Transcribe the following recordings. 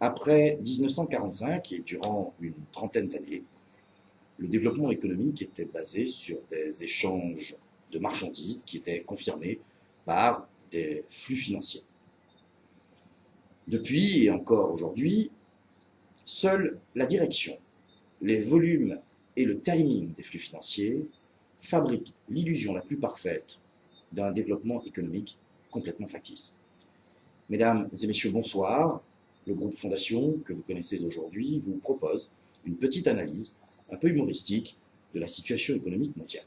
Après 1945 et durant une trentaine d'années, le développement économique était basé sur des échanges de marchandises qui étaient confirmés par des flux financiers. Depuis et encore aujourd'hui, seule la direction, les volumes et le timing des flux financiers fabriquent l'illusion la plus parfaite d'un développement économique complètement factice. Mesdames et messieurs, bonsoir. Le groupe Fondation, que vous connaissez aujourd'hui, vous propose une petite analyse un peu humoristique de la situation économique mondiale.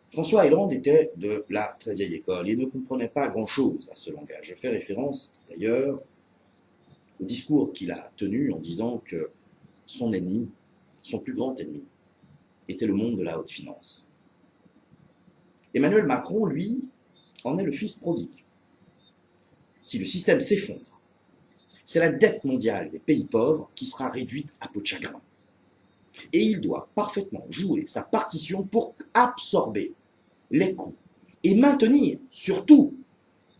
François Hollande était de la très vieille école et ne comprenait pas grand-chose à ce langage. Je fais référence d'ailleurs au discours qu'il a tenu en disant que son ennemi, son plus grand ennemi, était le monde de la haute finance. Emmanuel Macron, lui, en est le fils prodigue. Si le système s'effondre, c'est la dette mondiale des pays pauvres qui sera réduite à peau de chagrin. Et il doit parfaitement jouer sa partition pour absorber les coûts et maintenir surtout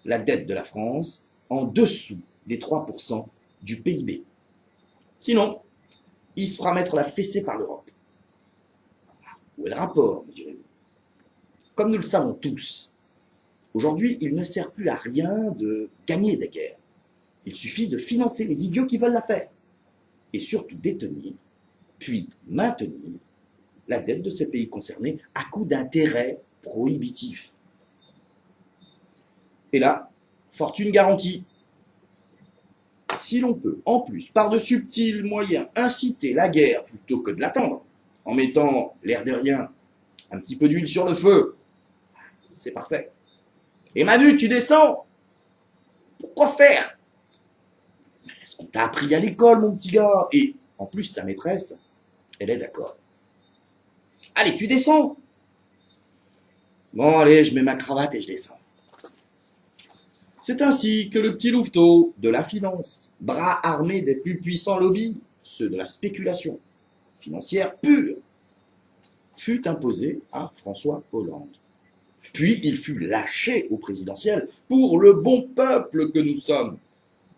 la dette de la France en dessous des 3% du PIB. Sinon, il se fera mettre la fessée par l'Europe. Où est le rapport, me direz-vous? Comme nous le savons tous, aujourd'hui, il ne sert plus à rien de gagner des guerres. Il suffit de financer les idiots qui veulent la faire. Et surtout détenir, puis maintenir la dette de ces pays concernés à coup d'intérêts prohibitifs. Et là, fortune garantie. Si l'on peut, en plus, par de subtils moyens, inciter la guerre plutôt que de l'attendre, en mettant, l'air de rien, un petit peu d'huile sur le feu, c'est parfait. Et Manu, tu descends? Pourquoi faire? Est-ce qu'on t'a appris à l'école, mon petit gars? Et en plus, ta maîtresse, elle est d'accord. Allez, tu descends? Bon, allez, je mets ma cravate et je descends. C'est ainsi que le petit louveteau de la finance, bras armé des plus puissants lobbies, ceux de la spéculation financière pure, fut imposé à François Hollande. Puis il fut lâché au présidentiel pour le bon peuple que nous sommes,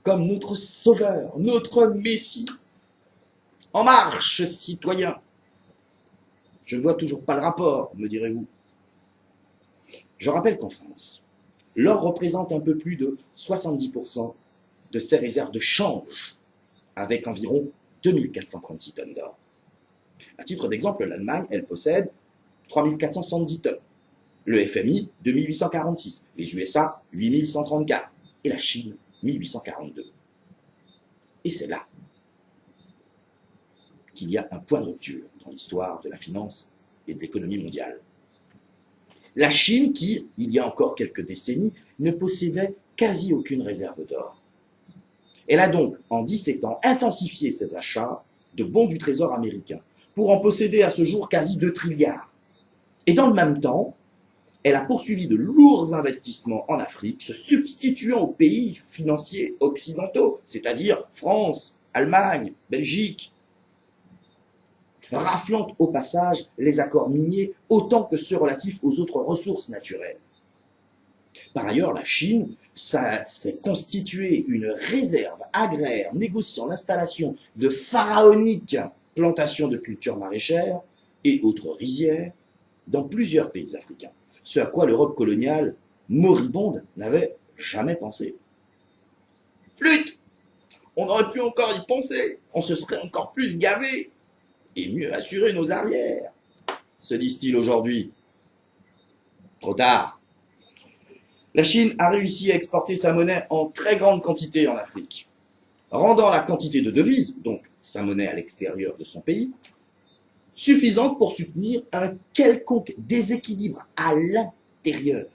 comme notre sauveur, notre messie. En marche, citoyens! Je ne vois toujours pas le rapport, me direz-vous. Je rappelle qu'en France, l'or représente un peu plus de 70% de ses réserves de change, avec environ 2436 tonnes d'or. À titre d'exemple, l'Allemagne, elle possède 3470 tonnes. Le FMI, 2846. Les USA, 8134. Et la Chine, 1842. Et c'est là qu'il y a un point de rupture dans l'histoire de la finance et de l'économie mondiale. La Chine qui, il y a encore quelques décennies, ne possédait quasi aucune réserve d'or. Elle a donc, en 17 ans, intensifié ses achats de bons du trésor américain pour en posséder à ce jour quasi 2 trilliards. Et dans le même temps, elle a poursuivi de lourds investissements en Afrique, se substituant aux pays financiers occidentaux, c'est-à-dire France, Allemagne, Belgique, raflant au passage les accords miniers autant que ceux relatifs aux autres ressources naturelles. Par ailleurs, la Chine s'est constituée une réserve agraire négociant l'installation de pharaoniques plantations de cultures maraîchères et autres rizières dans plusieurs pays africains, ce à quoi l'Europe coloniale moribonde n'avait jamais pensé. Flûte! On aurait pu encore y penser, on se serait encore plus gavé et mieux assurer nos arrières, se disent-ils aujourd'hui. Trop tard. La Chine a réussi à exporter sa monnaie en très grande quantité en Afrique, rendant la quantité de devises, donc sa monnaie à l'extérieur de son pays, suffisante pour soutenir un quelconque déséquilibre à l'intérieur,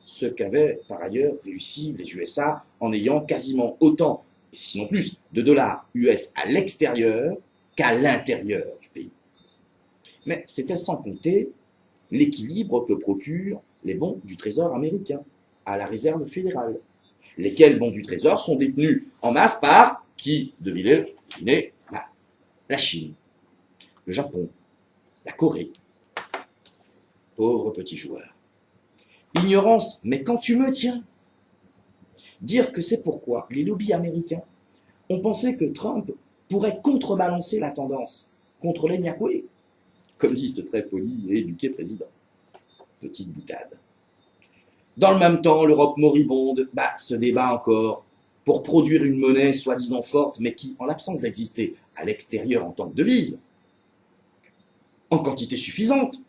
ce qu'avaient par ailleurs réussi les USA en ayant quasiment autant, et sinon plus, de dollars US à l'extérieur qu'à l'intérieur du pays. Mais c'était sans compter l'équilibre que procurent les bons du Trésor américain à la Réserve fédérale, lesquels bons du Trésor sont détenus en masse par qui, devinez, la Chine, le Japon, la Corée. Pauvres petits joueurs. Ignorance, mais quand tu me tiens, dire que c'est pourquoi les lobbies américains On pensait que Trump pourrait contrebalancer la tendance contre les Nyakwe, comme dit ce très poli et éduqué président. Petite boutade. Dans le même temps, l'Europe moribonde se débat encore pour produire une monnaie soi-disant forte, mais qui, en l'absence d'exister à l'extérieur en tant que devise, en quantité suffisante,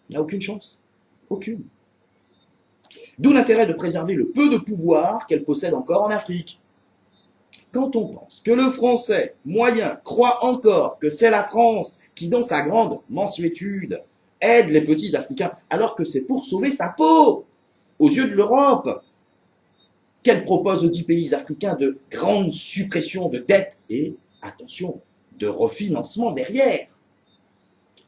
n'a aucune chance. Aucune. D'où l'intérêt de préserver le peu de pouvoir qu'elle possède encore en Afrique. Quand on pense que le français moyen croit encore que c'est la France qui, dans sa grande mansuétude, aide les petits Africains, alors que c'est pour sauver sa peau, aux yeux de l'Europe, qu'elle propose aux 10 pays africains de grandes suppressions de dettes et, attention, de refinancement derrière.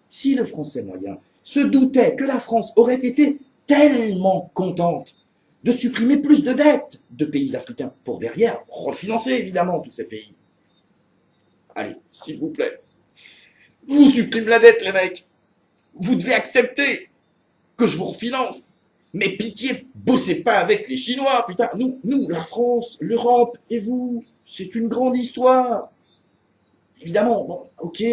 Si le français moyen se doutait que la France aurait été tellement contente de supprimer plus de dettes de pays africains pour derrière refinancer évidemment tous ces pays. Allez, s'il vous plaît, vous supprimez la dette les mecs. Vous devez accepter que je vous refinance. Mais pitié, bossez pas avec les Chinois, putain. Nous, la France, l'Europe et vous, c'est une grande histoire. Évidemment, bon, ok,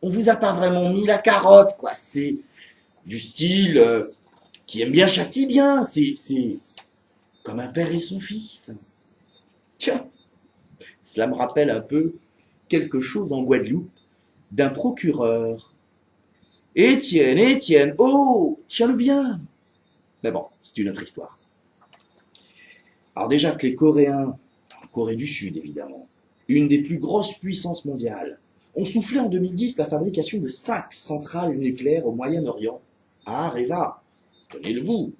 on vous a pas vraiment mis la carotte, quoi. C'est du style qui aime bien châtie bien. C'est comme un père et son fils. Tiens, cela me rappelle un peu quelque chose en Guadeloupe d'un procureur. Étienne, oh, tiens-le bien. Mais bon, c'est une autre histoire. Alors déjà que les Coréens, Corée du Sud évidemment, une des plus grosses puissances mondiales, ont soufflé en 2010 la fabrication de 5 centrales nucléaires au Moyen-Orient, à Areva, tenez le bout.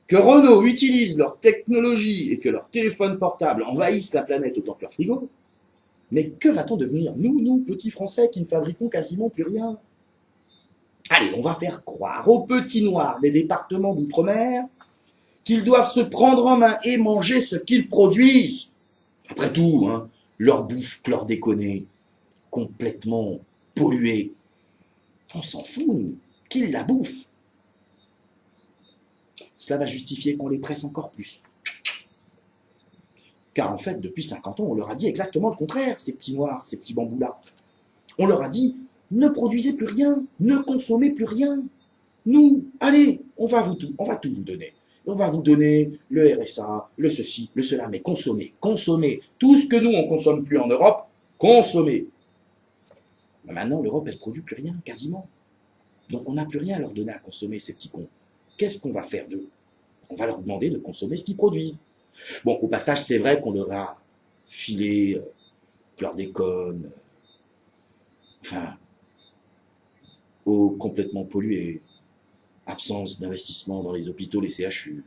Que Renault utilise leur technologie et que leurs téléphones portables envahissent la planète autant que leur frigo, mais que va-t-on devenir, nous, petits Français qui ne fabriquons quasiment plus rien? Allez, on va faire croire aux petits noirs des départements d'outre-mer qu'ils doivent se prendre en main et manger ce qu'ils produisent. Après tout, hein, leur bouffe chlordéconée, complètement polluée. On s'en fout, nous, qu'ils la bouffent. Cela va justifier qu'on les presse encore plus. Car en fait, depuis 50 ans, on leur a dit exactement le contraire, ces petits noirs, ces petits bambous-là. On leur a dit, ne produisez plus rien, ne consommez plus rien. Nous, allez, on va tout vous donner. On va vous donner le RSA, le ceci, le cela, mais consommez. Tout ce que nous, on ne consomme plus en Europe, consommez. Mais maintenant, l'Europe, elle ne produit plus rien, quasiment. Donc on n'a plus rien à leur donner à consommer, ces petits cons. Qu'est-ce qu'on va faire d'eux? On va leur demander de consommer ce qu'ils produisent. Bon, au passage, c'est vrai qu'on leur a filé chlordécone, enfin, eau complètement polluée, absence d'investissement dans les hôpitaux, les CHU.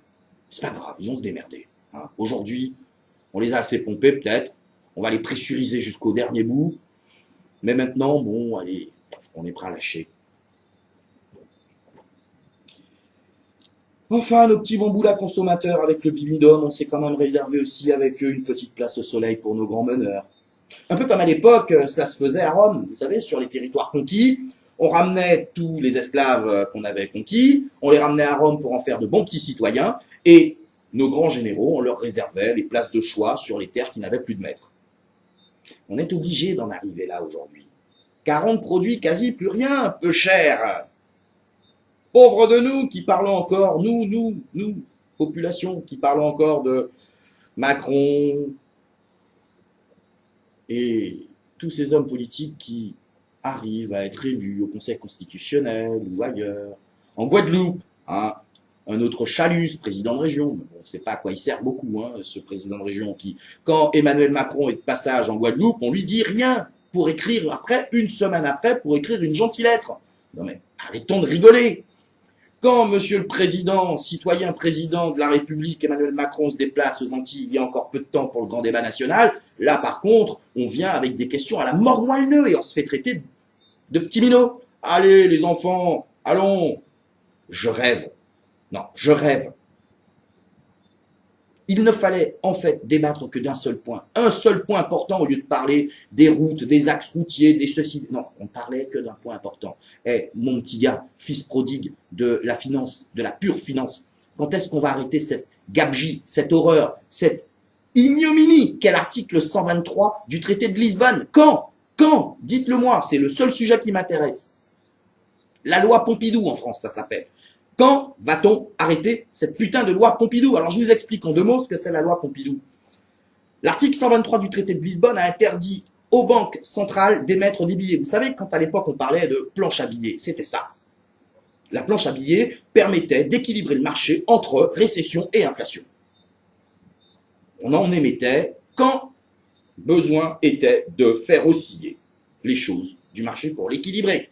C'est pas grave, ils vont se démerder. Hein. Aujourd'hui, on les a assez pompés peut-être, on va les pressuriser jusqu'au dernier bout, mais maintenant, bon, allez, on est prêt à lâcher. Enfin, nos petits bambous là consommateurs avec le bibidome, on s'est quand même réservé aussi avec eux une petite place au soleil pour nos grands meneurs. Un peu comme à l'époque, cela se faisait à Rome, vous savez, sur les territoires conquis. On ramenait tous les esclaves qu'on avait conquis, on les ramenait à Rome pour en faire de bons petits citoyens, et nos grands généraux, on leur réservait les places de choix sur les terres qui n'avaient plus de maître. On est obligé d'en arriver là aujourd'hui, car on ne produit quasi plus rien, peu cher. Pauvres de nous qui parlons encore, nous, population, qui parlons encore de Macron et tous ces hommes politiques qui arrivent à être élus au Conseil constitutionnel ou ailleurs. En Guadeloupe, hein, un autre Chalus, président de région. On ne sait pas à quoi il sert beaucoup, hein, ce président de région qui, quand Emmanuel Macron est de passage en Guadeloupe, on lui dit rien pour écrire après, une semaine après, pour écrire une gentille lettre. Non mais arrêtons de rigoler. Quand monsieur le président, citoyen président de la République, Emmanuel Macron, se déplace aux Antilles il y a encore peu de temps pour le grand débat national, là par contre, on vient avec des questions à la mort moelle-neu et on se fait traiter de petits minots. Allez les enfants, allons. Je rêve. Non, je rêve. Il ne fallait en fait débattre que d'un seul point. Un seul point important au lieu de parler des routes, des axes routiers, des ceci. Non, on parlait que d'un point important. Eh, mon petit gars, fils prodigue de la finance, de la pure finance, quand est-ce qu'on va arrêter cette gabegie, cette horreur, cette Ignominie. Quel article 123 du traité de Lisbonne? Quand? Dites-le moi, c'est le seul sujet qui m'intéresse. La loi Pompidou en France, ça s'appelle. Quand va-t-on arrêter cette putain de loi Pompidou? Alors je vous explique en deux mots ce que c'est la loi Pompidou. L'article 123 du traité de Lisbonne a interdit aux banques centrales d'émettre des billets. Vous savez, quand à l'époque on parlait de planche à billets, c'était ça. La planche à billets permettait d'équilibrer le marché entre récession et inflation. On en émettait quand besoin était de faire osciller les choses du marché pour l'équilibrer.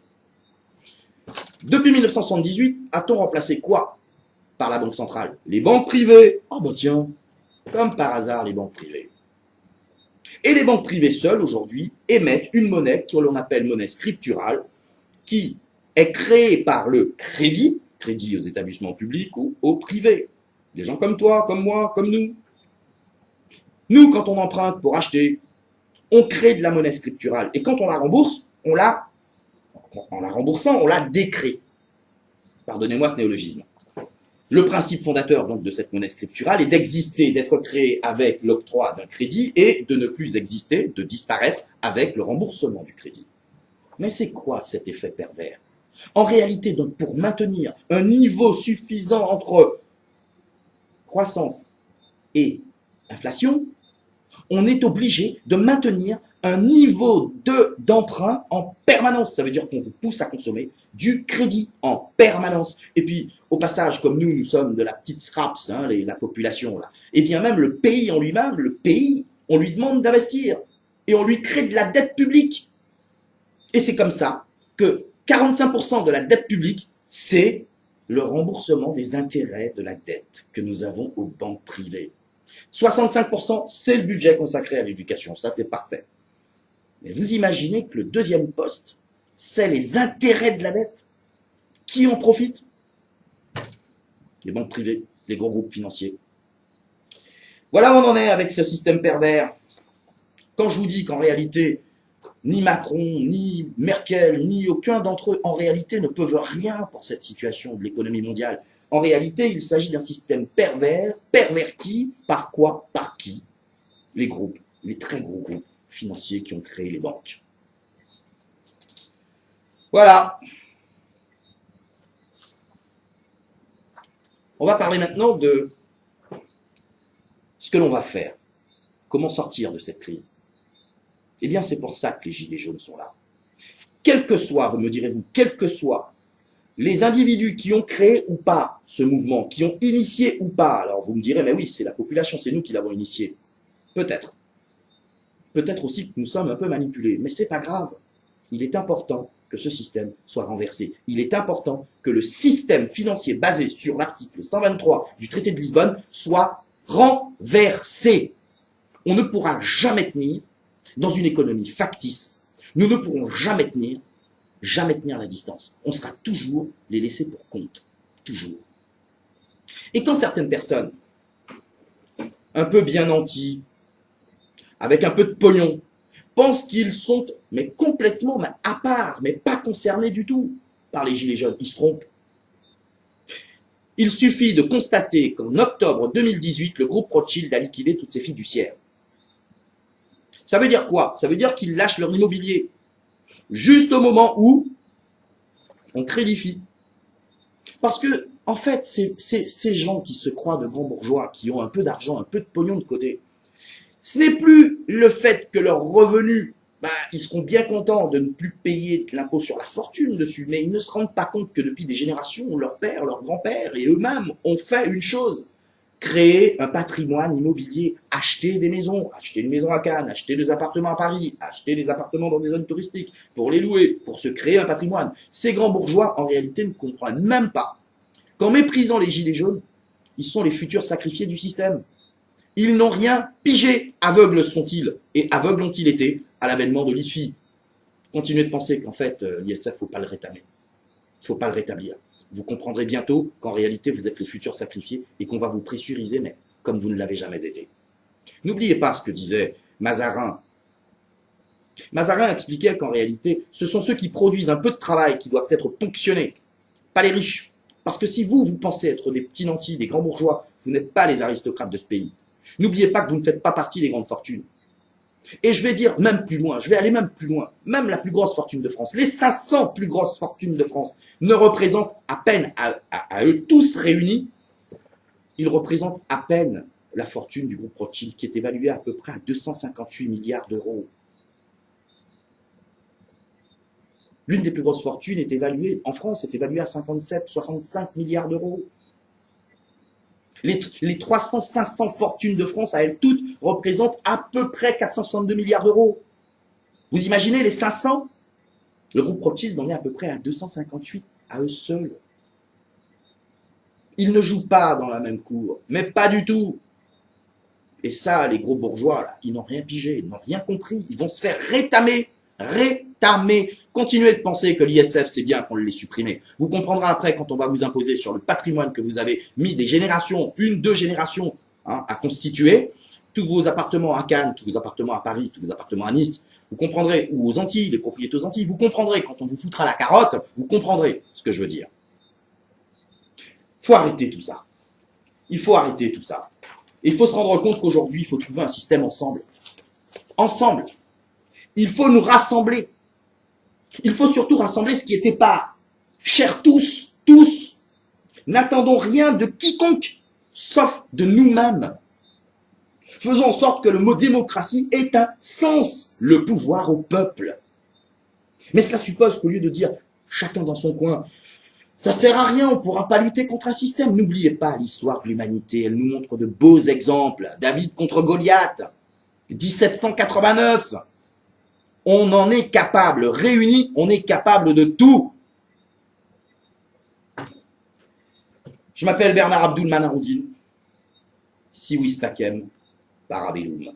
Depuis 1978, a-t-on remplacé quoi par la banque centrale? Les banques privées. Oh ben tiens, comme par hasard, les banques privées. Et les banques privées seules, aujourd'hui, émettent une monnaie que l'on appelle monnaie scripturale, qui est créée par le crédit aux établissements publics ou aux privés. Des gens comme toi, comme moi, comme nous. Nous, quand on emprunte pour acheter, on crée de la monnaie scripturale. Et quand on la rembourse, en la remboursant, on la décrée. Pardonnez-moi ce néologisme. Le principe fondateur donc de cette monnaie scripturale est d'exister, d'être créé avec l'octroi d'un crédit et de ne plus exister, de disparaître avec le remboursement du crédit. Mais c'est quoi cet effet pervers? En réalité, donc, pour maintenir un niveau suffisant entre croissance et inflation, on est obligé de maintenir un niveau d'emprunt en permanence. Ça veut dire qu'on vous pousse à consommer du crédit en permanence. Et puis, au passage, comme nous sommes de la petite scraps, hein, la population, là, et bien même le pays en lui-même, on lui demande d'investir. Et on lui crée de la dette publique. Et c'est comme ça que 45% de la dette publique, c'est le remboursement des intérêts de la dette que nous avons aux banques privées. 65%, c'est le budget consacré à l'éducation. Ça, c'est parfait. Mais vous imaginez que le deuxième poste, c'est les intérêts de la dette. Qui en profite? Les banques privées, les gros groupes financiers. Voilà où on en est avec ce système pervers. Quand je vous dis qu'en réalité, ni Macron, ni Merkel, ni aucun d'entre eux, en réalité, ne peuvent rien pour cette situation de l'économie mondiale. En réalité, il s'agit d'un système pervers, perverti, par quoi? Par qui? Les groupes, les très gros groupes financiers qui ont créé les banques. Voilà. On va parler maintenant de ce que l'on va faire. Comment sortir de cette crise? Eh bien, c'est pour ça que les Gilets jaunes sont là. Quel que soit, vous me direz-vous, quels que soient les individus qui ont créé ou pas ce mouvement, qui ont initié ou pas, alors vous me direz, mais oui, c'est la population, c'est nous qui l'avons initié. Peut-être. Peut-être aussi que nous sommes un peu manipulés, mais c'est pas grave. Il est important que ce système soit renversé. Il est important que le système financier basé sur l'article 123 du traité de Lisbonne soit renversé. On ne pourra jamais tenir dans une économie factice. Nous ne pourrons jamais tenir la distance. On sera toujours les laissés pour compte. Toujours. Et quand certaines personnes, un peu bien nantis, avec un peu de pognon, pensent qu'ils sont mais complètement à part, mais pas concernés du tout par les Gilets jaunes, ils se trompent. Il suffit de constater qu'en octobre 2018, le groupe Rothschild a liquidé toutes ses fiduciaires. Ça veut dire quoi? Ça veut dire qu'ils lâchent leur immobilier. Juste au moment où on crédifie. Parce que, en fait, ces gens qui se croient de grands bourgeois, qui ont un peu d'argent, un peu de pognon de côté, ce n'est plus le fait que leurs revenus, ils seront bien contents de ne plus payer de l'impôt sur la fortune dessus, mais ils ne se rendent pas compte que depuis des générations, leur père, leur grand-père et eux-mêmes ont fait une chose: créer un patrimoine immobilier, acheter des maisons, acheter une maison à Cannes, acheter des appartements à Paris, acheter des appartements dans des zones touristiques pour les louer, pour se créer un patrimoine. Ces grands bourgeois, en réalité, ne comprennent même pas qu'en méprisant les gilets jaunes, ils sont les futurs sacrifiés du système. Ils n'ont rien pigé. Aveugles sont-ils et aveugles ont-ils été à l'avènement de l'IFI? Continuez de penser qu'en fait, l'ISF, faut pas le rétablir. Faut pas le rétablir. Vous comprendrez bientôt qu'en réalité, vous êtes les futurs sacrifiés et qu'on va vous pressuriser, mais comme vous ne l'avez jamais été. N'oubliez pas ce que disait Mazarin. Mazarin expliquait qu'en réalité, ce sont ceux qui produisent un peu de travail qui doivent être ponctionnés, pas les riches. Parce que si vous pensez être des petits nantis, des grands bourgeois, vous n'êtes pas les aristocrates de ce pays. N'oubliez pas que vous ne faites pas partie des grandes fortunes. Et je vais dire même plus loin, je vais aller même plus loin, même la plus grosse fortune de France, les 500 plus grosses fortunes de France ne représentent à peine, à eux tous réunis, ils représentent à peine la fortune du groupe Rothschild qui est évaluée à peu près à 258 milliards d'euros. L'une des plus grosses fortunes est évaluée, en France, est évaluée à 57-65 milliards d'euros. Les 300-500 fortunes de France, à elles toutes, représentent à peu près 462 milliards d'euros. Vous imaginez les 500? Le groupe Rothschild en est à peu près à 258 à eux seuls. Ils ne jouent pas dans la même cour, mais pas du tout. Et ça, les gros bourgeois, là, ils n'ont rien pigé, ils n'ont rien compris. Ils vont se faire rétamer. Rétamer. Continuez de penser que l'ISF, c'est bien qu'on l'ait supprimé. Vous comprendrez après quand on va vous imposer sur le patrimoine que vous avez mis des générations, 1-2 générations, à constituer, tous vos appartements à Cannes, tous vos appartements à Paris, tous vos appartements à Nice, vous comprendrez, ou aux Antilles, les propriétés aux Antilles, vous comprendrez quand on vous foutra la carotte, vous comprendrez ce que je veux dire. Il faut arrêter tout ça. Il faut arrêter tout ça. Et il faut se rendre compte qu'aujourd'hui, il faut trouver un système ensemble. Ensemble. Il faut nous rassembler. Il faut surtout rassembler ce qui était pas. Chers tous, tous, n'attendons rien de quiconque, sauf de nous-mêmes. Faisons en sorte que le mot démocratie ait un sens, le pouvoir au peuple. Mais cela suppose qu'au lieu de dire chacun dans son coin, ça sert à rien, on ne pourra pas lutter contre un système. N'oubliez pas l'histoire de l'humanité, elle nous montre de beaux exemples. David contre Goliath, 1789. On en est capable, réunis, on est capable de tout. Je m'appelle Bernard Abdoul Manaroudine. Si Wispakem, Parabellum.